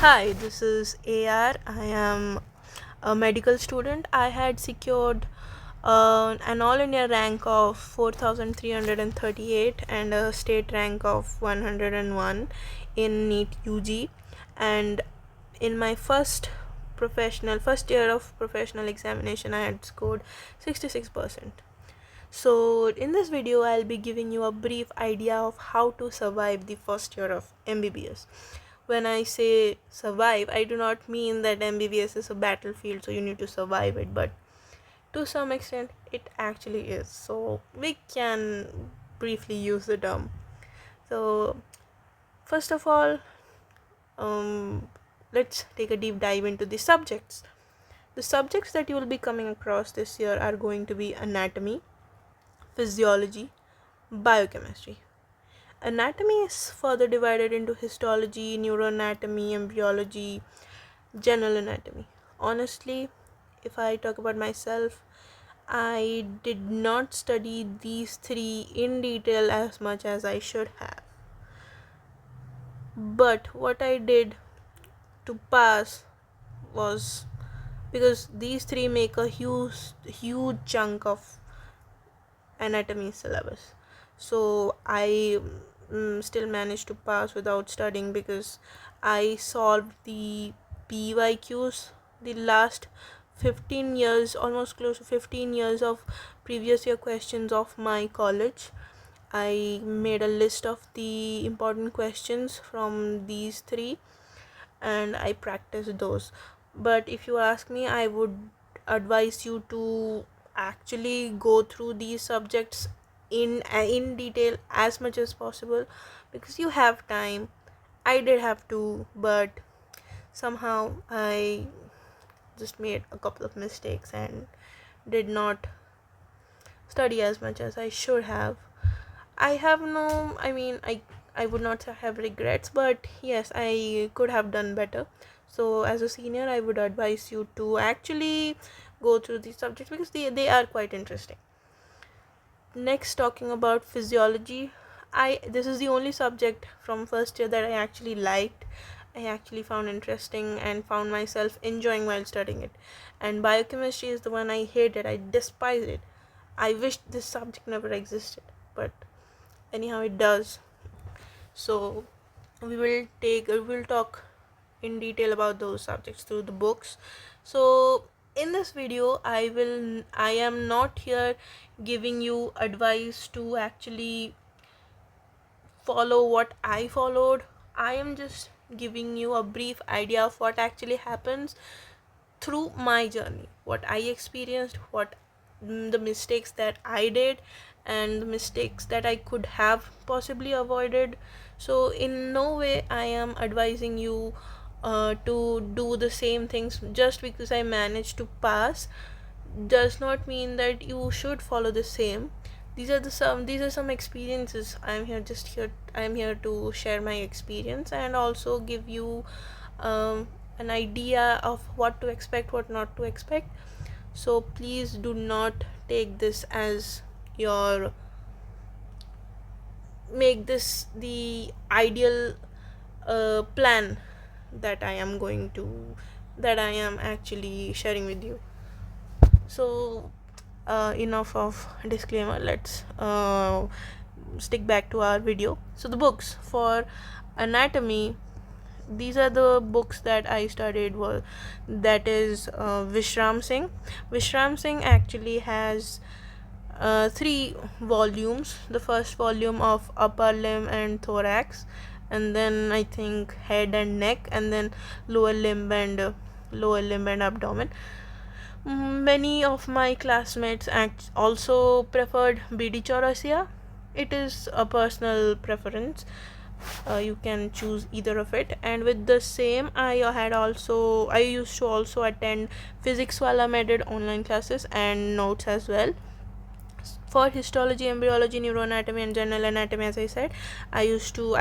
Hi, this is AR. I am a medical student. I had secured an all India rank of 4,338 and a state rank of 101 in NEET UG. And in my first year of professional examination, I had scored 66%. So, in this video, I'll be giving you a brief idea of how to survive the first year of MBBS. When I say survive, I do not mean that MBBS is a battlefield, so you need to survive it, but to some extent, it actually is. So, we can briefly use the term. So, first of all, let's take a deep dive into the subjects. The subjects that you will be coming across this year are going to be anatomy, physiology, biochemistry. Anatomy is further divided into histology, neuroanatomy, embryology, general anatomy. Honestly, if I talk about myself, I did not study these three in detail as much as I should have. But what I did to pass was because these three make a huge chunk of anatomy syllabus. So I still managed to pass without studying because I solved the PYQs the last 15 years, almost close to 15 years of previous year questions of my college. I made a list of the important questions from these three and I practiced those. But if you ask me, I would advise you to actually go through these subjects in detail as much as possible because you have time. I did have to, but somehow I just made a couple of mistakes and did not study as much as I should have. I have no, I would not have regrets, but yes, I could have done better. So, as a senior, I would advise you to actually go through these subjects because they are quite interesting. Next, talking about physiology, this is the only subject from first year that I actually liked. I actually found interesting and found myself enjoying while studying it. And biochemistry is the one I hated. I despised it. I wished this subject never existed, but anyhow it does. So we will talk in detail about those subjects through the books. So in this video, I am not here giving you advice to actually follow what I followed. I am just giving you a brief idea of what actually happens through my journey, what I experienced, what the mistakes that I did, and the mistakes that I could have possibly avoided. So, in no way I am advising you to do the same things just because I managed to pass does not mean that you should follow the same. These are some experiences. I'm here to share my experience and also give you an idea of what to expect, what not to expect. So please do not take this as your make this the ideal plan that I am actually sharing with you. So enough of disclaimer. Let's stick back to our video. So the books for anatomy, these are the books that I studied were that is Vishram Singh. Vishram Singh actually has three volumes. The first volume of upper limb and thorax, and then I think head and neck, and then lower limb and abdomen. Many of my classmates also preferred BD Chaurasia. It is a personal preference. You can choose either of it. And with the same, I used to also attend Physics Wala Meded online classes and notes as well. For histology, embryology, neuroanatomy, and general anatomy, as I said, I solved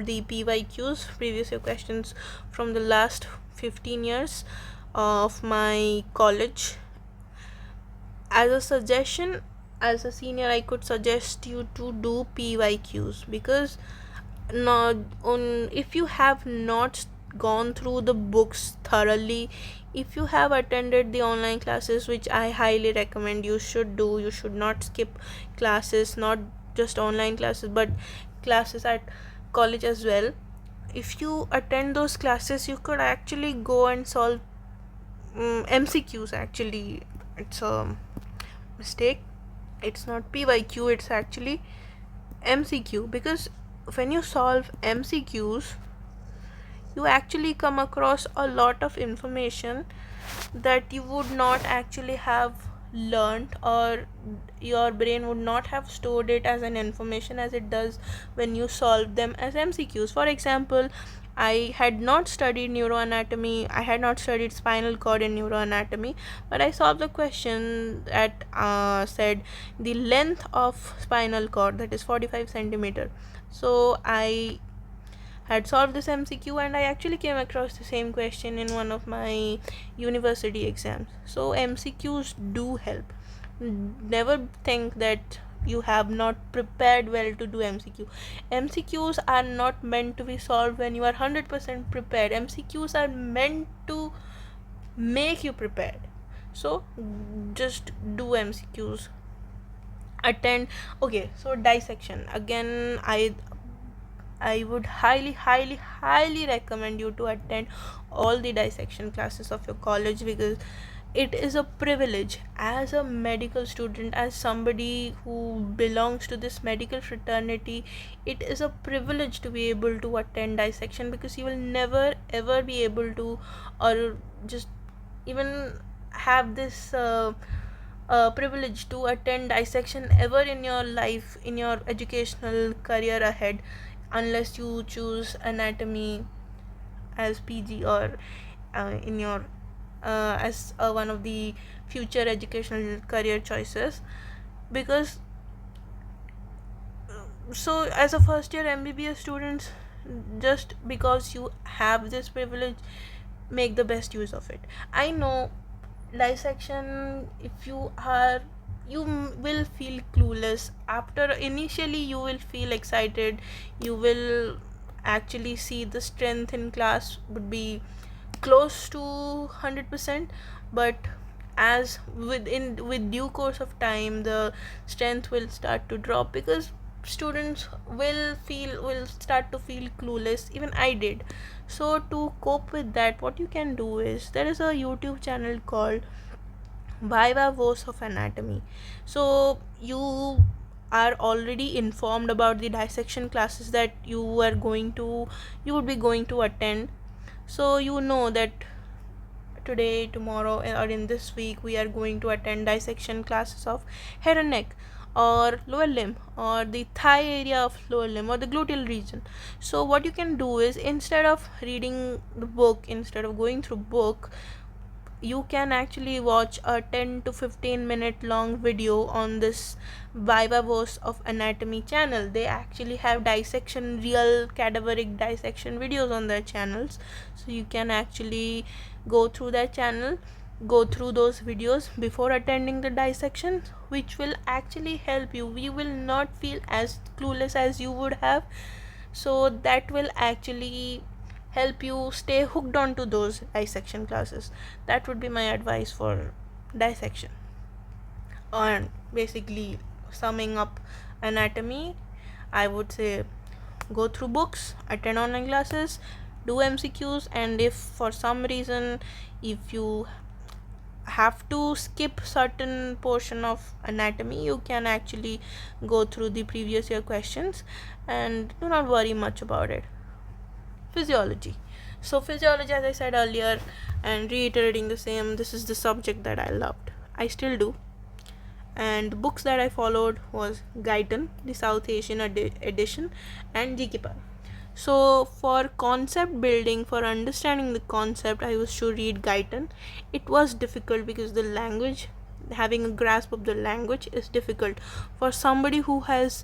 the PYQs, previous year questions from the last 15 years of my college. As a suggestion, as a senior, I could suggest you to do PYQs because not on, if you have not gone through the books thoroughly, if you have attended the online classes, which I highly recommend you should do, you should not skip classes, not just online classes but classes at college as well. If you attend those classes, you could actually go and solve MCQs. Actually, it's a mistake, it's not PYQ, it's actually MCQ, because when you solve MCQs, you actually come across a lot of information that you would not actually have learned, or your brain would not have stored it as an information as it does when you solve them as MCQs. For example, I had not studied neuroanatomy, I had not studied spinal cord in neuroanatomy, but I solved the question that said the length of spinal cord, that is 45 centimeter. So I had solved this MCQ and I actually came across the same question in one of my university exams. So MCQs do help. Never think that you have not prepared well to do MCQ. MCQs are not meant to be solved when you are 100% prepared. MCQs are meant to make you prepared. So just do MCQs. Attend. Okay, so dissection. Again, I would highly recommend you to attend all the dissection classes of your college, because it is a privilege as a medical student, as somebody who belongs to this medical fraternity. It is a privilege to be able to attend dissection, because you will never ever be able to, or just even have this privilege to attend dissection ever in your life, in your educational career ahead, unless you choose anatomy as PG, or in your as one of the future educational career choices. Because so as a first year MBBS students, just because you have this privilege, make the best use of it. I know dissection, if you are, you will feel clueless. After initially you will feel excited, you will actually see the strength in class would be close to 100%, but as with due course of time, the strength will start to drop, because students will start to feel clueless. Even I did. So to cope with that, what you can do is, there is a YouTube channel called Viva Voice of Anatomy. So you are already informed about the dissection classes that you would be going to attend. So you know that today, tomorrow, or in this week we are going to attend dissection classes of head and neck, or lower limb, or the thigh area of lower limb, or the gluteal region. So what you can do is, instead of reading the book, instead of going through book, you can actually watch a 10 to 15 minute long video on this Viva Voice of Anatomy channel. They actually have dissection, real cadaveric dissection videos on their channels. So you can actually go through that channel, go through those videos before attending the dissection, which will actually help you. You will not feel as clueless as you would have. So that will actually help you stay hooked onto those dissection classes. That would be my advice for dissection. And basically, summing up anatomy, I would say go through books, attend online classes, do MCQs, and if for some reason, if you have to skip certain portion of anatomy, you can actually go through the previous year questions, and do not worry much about it. Physiology. So physiology, as I said earlier, and reiterating the same, this is the subject that I loved, I still do. And books that I followed was Guyton, the South Asian edition, and GK. So for concept building, for understanding the concept, I used to read Guyton. It was difficult because the language, having a grasp of the language is difficult for somebody who had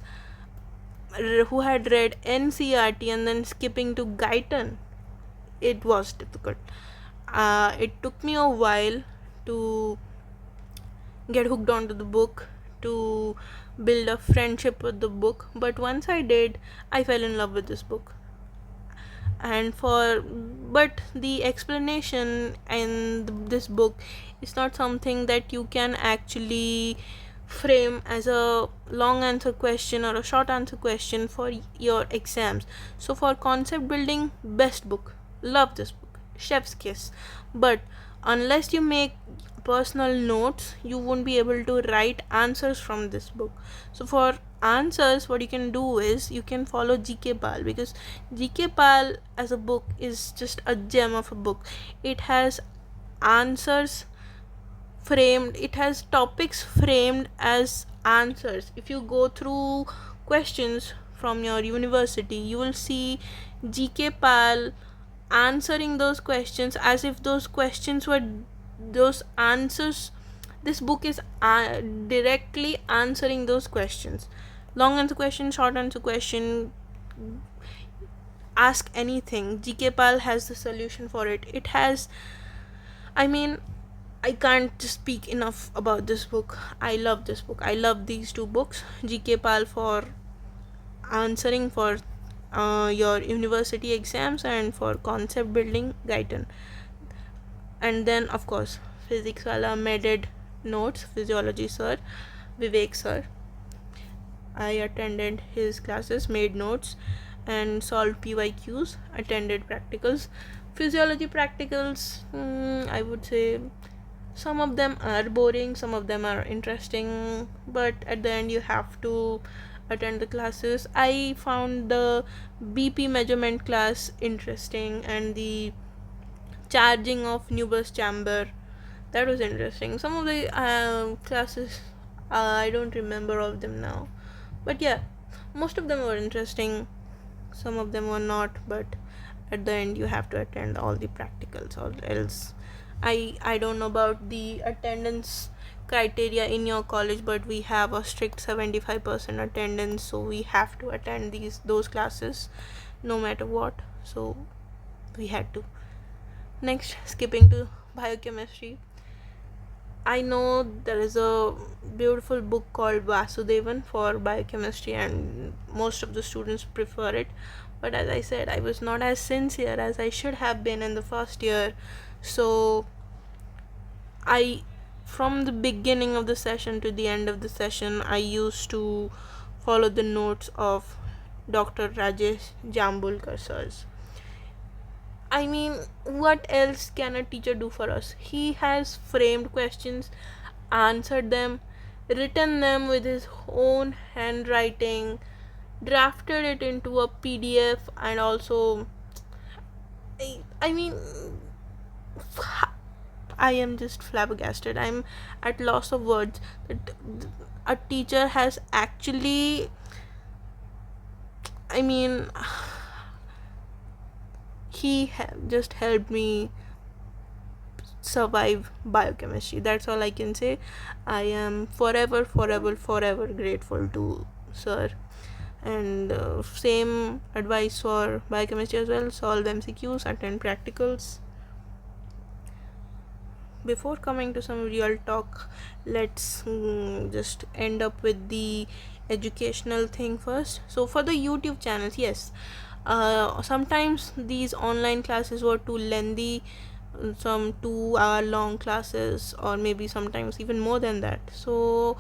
read NCRT and then skipping to Guyton. It was difficult. It took me a while to get hooked onto the book, to build a friendship with the book, but once I did, I fell in love with this book. And for but the explanation in this book is not something that you can actually frame as a long answer question or a short answer question for your exams. So for concept building, best book, love this book, chef's kiss. But unless you make personal notes, you won't be able to write answers from this book. So for answers, what you can do is you can follow GK Pal, because GK Pal as a book is just a gem of a book. It has answers framed, it has topics framed as answers. If you go through questions from your university, you will see GK Pal answering those questions as if those questions were those answers. This book is directly answering those questions. Long answer question, short answer question, ask anything, GK Pal has the solution for it. It has, I mean, I can't speak enough about this book. I love this book. I love these two books, GK Pal for answering for your university exams, and for concept building, Guyton. And then of course physics wala made notes, physiology sir, Vivek sir. I attended his classes, made notes, and solved PYQs, attended practicals. Physiology practicals, I would say some of them are boring, some of them are interesting, but at the end you have to attend the classes. I found the BP measurement class interesting, and the charging of Mbbs chamber, that was interesting. Some of the classes, I don't remember all of them now, but yeah, most of them were interesting, some of them were not. But at the end you have to attend all the practicals, or else I don't know about the attendance criteria in your college, but we have a strict 75% attendance, so we have to attend those classes no matter what. So we had to. Next, skipping to biochemistry. I know there is a beautiful book called Vasudevan for biochemistry, and most of the students prefer it. But as I said, I was not as sincere as I should have been in the first year. So, from the beginning of the session to the end of the session, I used to follow the notes of Dr. Rajesh Jambulkar sirs. I mean, what else can a teacher do for us? He has framed questions, answered them, written them with his own handwriting, drafted it into a PDF, and also, I mean, I am just flabbergasted. I'm at loss of words that a teacher has actually, I mean, he just helped me survive biochemistry. That's all I can say. I am forever grateful to sir. And same advice for biochemistry as well: solve MCQs, attend practicals. Before coming to some real talk, let's just end up with the educational thing first. So for the YouTube channels, yes, sometimes these online classes were too lengthy, some 2 hour long classes, or maybe sometimes even more than that. So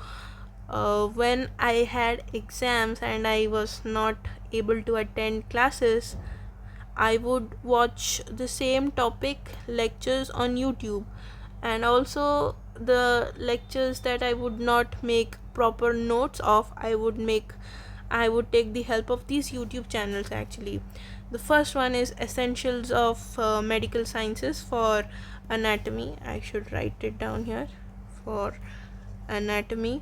when I had exams and I was not able to attend classes, I would watch the same topic lectures on YouTube, and also the lectures that I would not make proper notes of, I would take the help of these YouTube channels actually. The first one is Essentials of Medical Sciences for anatomy. I should write it down here. For anatomy,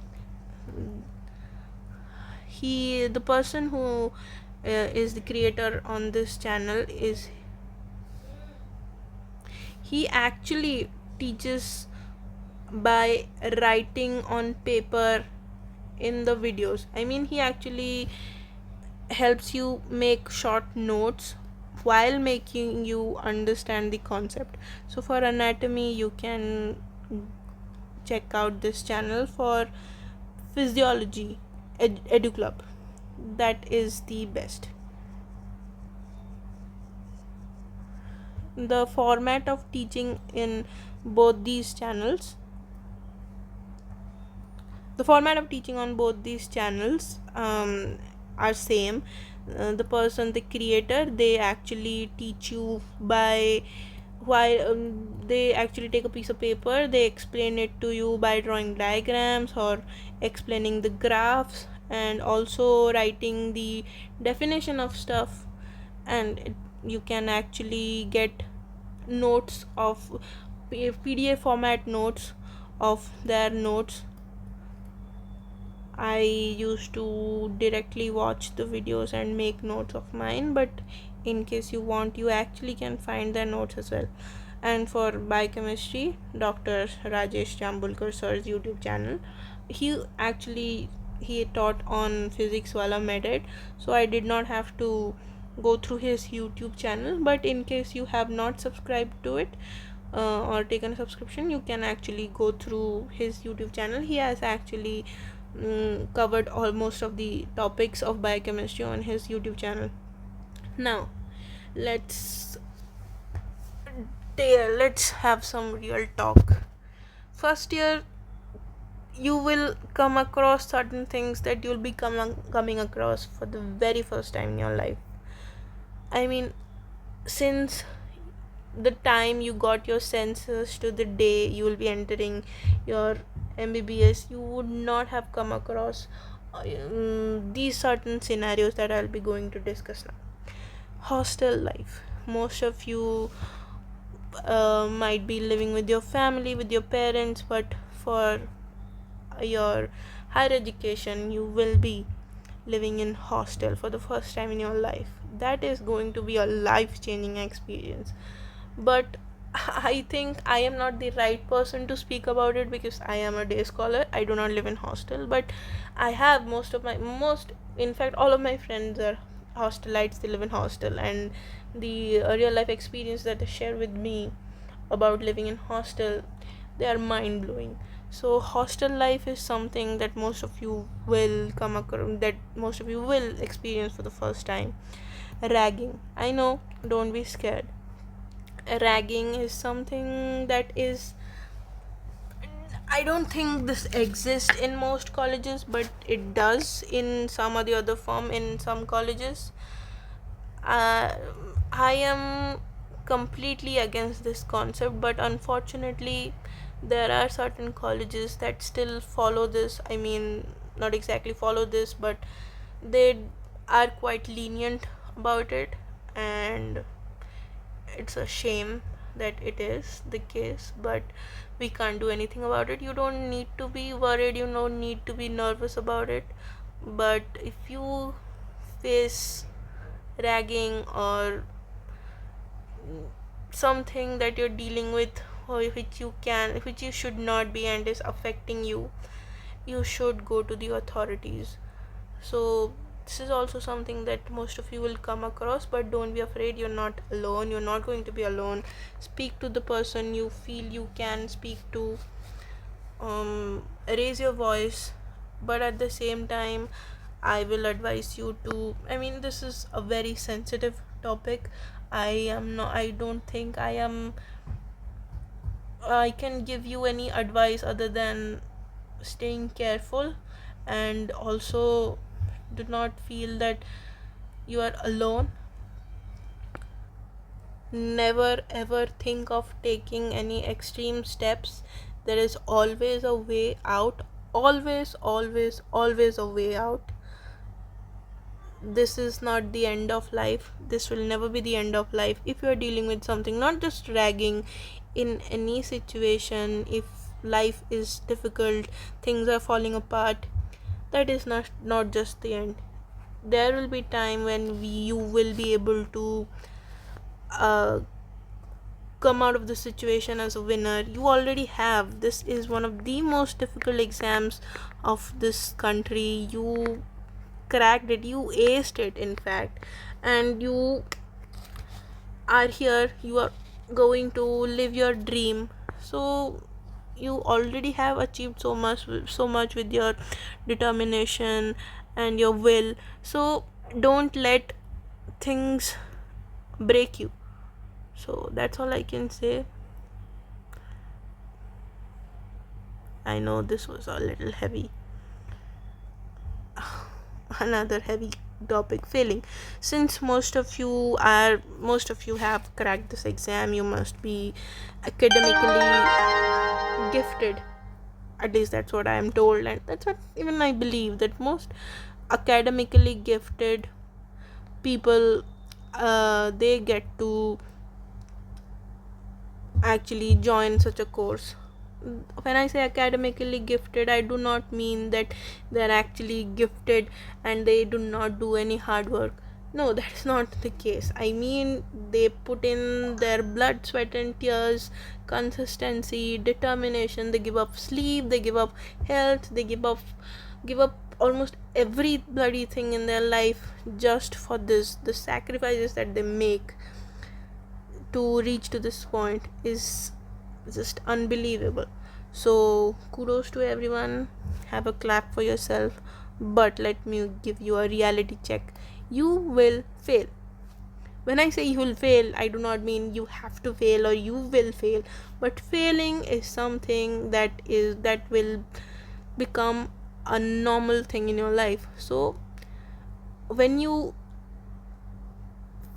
the person who is the creator on this channel, is he actually teaches by writing on paper in the videos. I mean, he actually helps you make short notes while making you understand the concept. So for anatomy, you can check out this channel. For physiology, Edu Club. That is the best. The format of teaching in both these channels the format of teaching on both these channels are same. The creator, they actually teach you by while they actually take a piece of paper, they explain it to you by drawing diagrams or explaining the graphs and also writing the definition of stuff. And you can actually get notes of PDF format notes of their notes. I used to directly watch the videos and make notes of mine, but in case you want, you actually can find their notes as well. And for biochemistry, Dr. Rajesh Jambulkar sir's YouTube channel, he taught on physics wala method, so I did not have to go through his YouTube channel. But in case you have not subscribed to it or taken a subscription, you can actually go through his YouTube channel. He has actually covered almost of the topics of biochemistry on his YouTube channel. Now let's let's have some real talk. First year, you will come across certain things that you'll be coming across for the very first time in your life. I mean, since the time you got your senses to the day you will be entering your MBBS, you would not have come across these certain scenarios that I'll be going to discuss now. Hostel life. Most of you might be living with your family, with your parents, but for your higher education, you will be living in hostel for the first time in your life. That is going to be a life-changing experience. But I think I am not the right person to speak about it because I am a day scholar. I do not live in hostel, but I have in fact all of my friends are hostelites. They live in hostel, and the real life experience that they share with me about living in hostel, they are mind blowing. So hostel life is something that most of you will come across, that most of you will experience for the first time. Ragging. I know, don't be scared. Ragging is something that is, I don't think this exists in most colleges, but it does in some or the other form in some colleges. I am completely against this concept, but unfortunately there are certain colleges that still follow this. I mean, not exactly follow this, but they are quite lenient about it, and it's a shame that it is the case, but we can't do anything about it. You don't need to be worried, you don't need to be nervous about it. But if you face ragging or something that you're dealing with, or which you should not be and is affecting you, you should go to the authorities. So this is also something that most of you will come across, but don't be afraid. You're not alone, you're not going to be alone. Speak to the person you feel you can speak to. Raise your voice, but at the same time, I will advise you to, I mean, this is a very sensitive topic. I don't think I can give you any advice other than staying careful, and also do not feel that you are alone. Never ever think of taking any extreme steps. There is always a way out. Always, always, always a way out. This is not the end of life. This will never be the end of life. If you are dealing with something, not just ragging, in any situation, if life is difficult, things are falling apart, that is not just the end. There will be time when you will be able to come out of the situation as a winner. You already have. This is one of the most difficult exams of this country. You cracked it, you aced it, in fact, and you are here. You are going to live your dream. So you already have achieved so much with your determination and your will. So don't let things break you. So that's all I can say. I know this was a little heavy. Another heavy topic, failing. Since most of you have cracked this exam, you must be academically gifted. At least that's what I am told, and that's what even I believe, that most academically gifted people, they get to actually join such a course. When I say academically gifted, I do not mean that they're actually gifted and they do not do any hard work. No, that's not the case. I mean, they put in their blood, sweat, and tears, consistency, determination. They give up sleep, they give up health, they give up almost every bloody thing in their life just for this. The sacrifices that they make to reach to this point is just unbelievable. So kudos to everyone, have a clap for yourself. But let me give you a reality check. You will fail. When I say you will fail, I do not mean you have to fail or you will fail, but failing is something that will become a normal thing in your life. So when you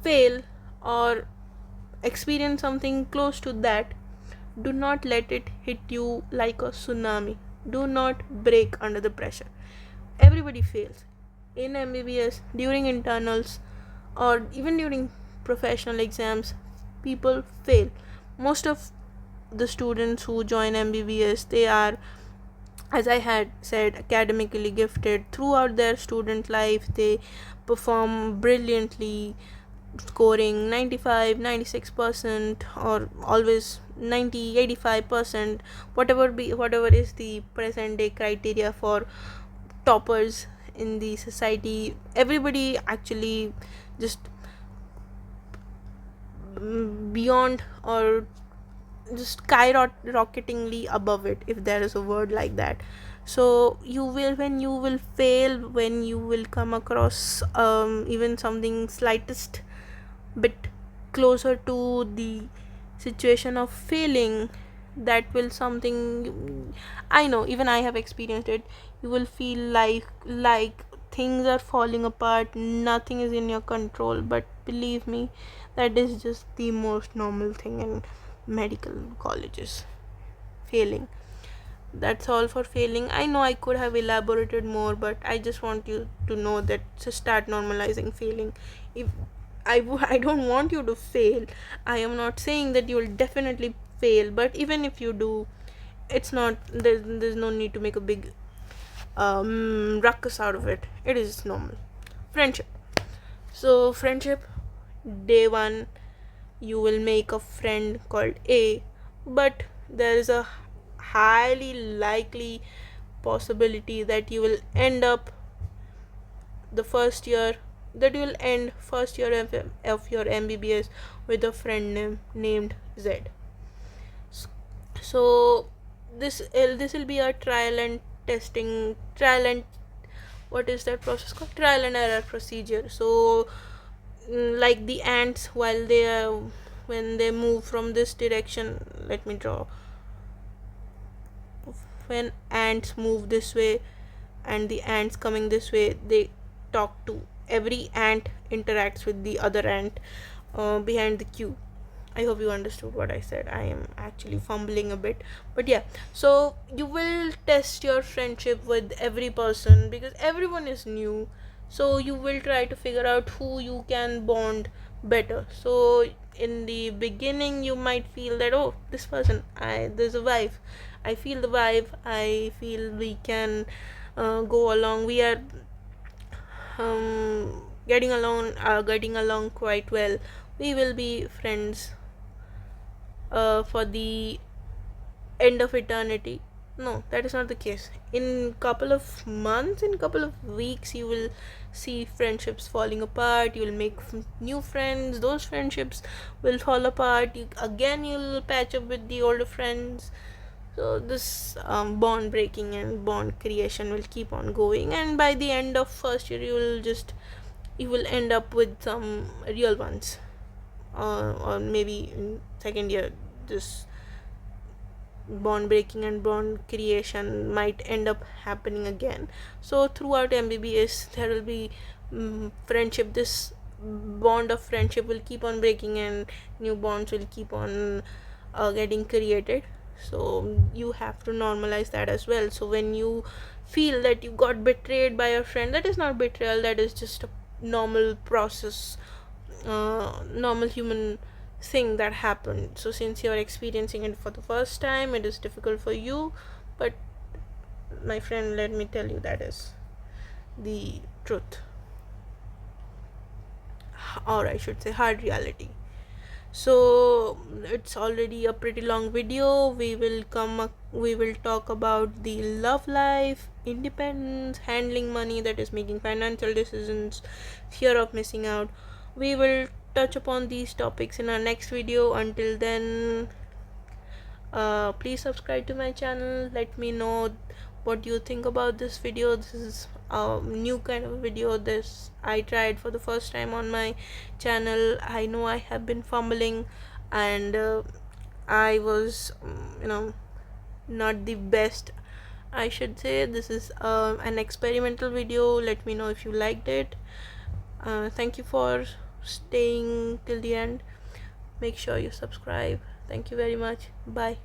fail or experience something close to that, do not let it hit you like a tsunami. Do not break under the pressure. Everybody fails in MBBS, during internals, or even during professional exams. People fail. Most of the students who join MBBS, they are, as I had said, academically gifted. Throughout their student life, they perform brilliantly, scoring 95, 96%, or always 90, 85%, whatever is the present day criteria for toppers in the society. Everybody actually just beyond, or just skyrocketingly above it, if there is a word like that. So you will, when you will fail, when you will come across even something slightest bit closer to the situation of failing, that will something, I know, even I have experienced it. You will feel like things are falling apart, nothing is in your control. But believe me, that is just the most normal thing in medical colleges. Failing, that's all for failing. I know I could have elaborated more, but I just want you to know that, to start normalizing failing. If I don't want you to fail. I am not saying that you will definitely fail, but even if you do, it's not, there's no need to make a big ruckus out of it. It is normal. Friendship. So friendship, day one, you will make a friend called A, but there is a highly likely possibility that you will end up the first year that you will end first year of your MBBS with a friend named Z. So this will be a trial and what is that process called, trial and error procedure. So like the ants, while they are, when they move from this direction, let me draw. When ants move this way and the ants coming this way, they talk to, every ant interacts with the other ant behind the queue. I hope you understood what I said. I am actually fumbling a bit, but yeah. So you will test your friendship with every person because everyone is new. So you will try to figure out who you can bond better. So in the beginning, you might feel that, oh, this person, there's a vibe. I feel the vibe. I feel we can go along. We are getting along quite well. We will be friends for the end of eternity. No, that is not the case. In couple of months, in couple of weeks, you will see friendships falling apart. You will make new friends. Those friendships will fall apart. You'll patch up with the older friends. So this bond breaking and bond creation will keep on going, and by the end of first year you will end up with some real ones, or maybe in second year this bond breaking and bond creation might end up happening again. So throughout mbbs there will be friendship. This bond of friendship will keep on breaking and new bonds will keep on getting created. So you have to normalize that as well. So when you feel that you got betrayed by a friend, that is not betrayal, that is just a normal process, normal human thing that happened. So since you're experiencing it for the first time, it is difficult for you, but my friend, let me tell you, that is the truth, or I should say hard reality. So it's already a pretty long video. We will talk about the love life, independence, handling money, that is making financial decisions, fear of missing out. We will touch upon these topics in our next video. Until then, please subscribe to my channel. Let me know what you think about this video. This is a new kind of video. This I tried for the first time on my channel. I know I have been fumbling, and I was not the best, I should say. This is an experimental video. Let me know if you liked it. Thank you for staying till the end. Make sure you subscribe. Thank you very much. Bye.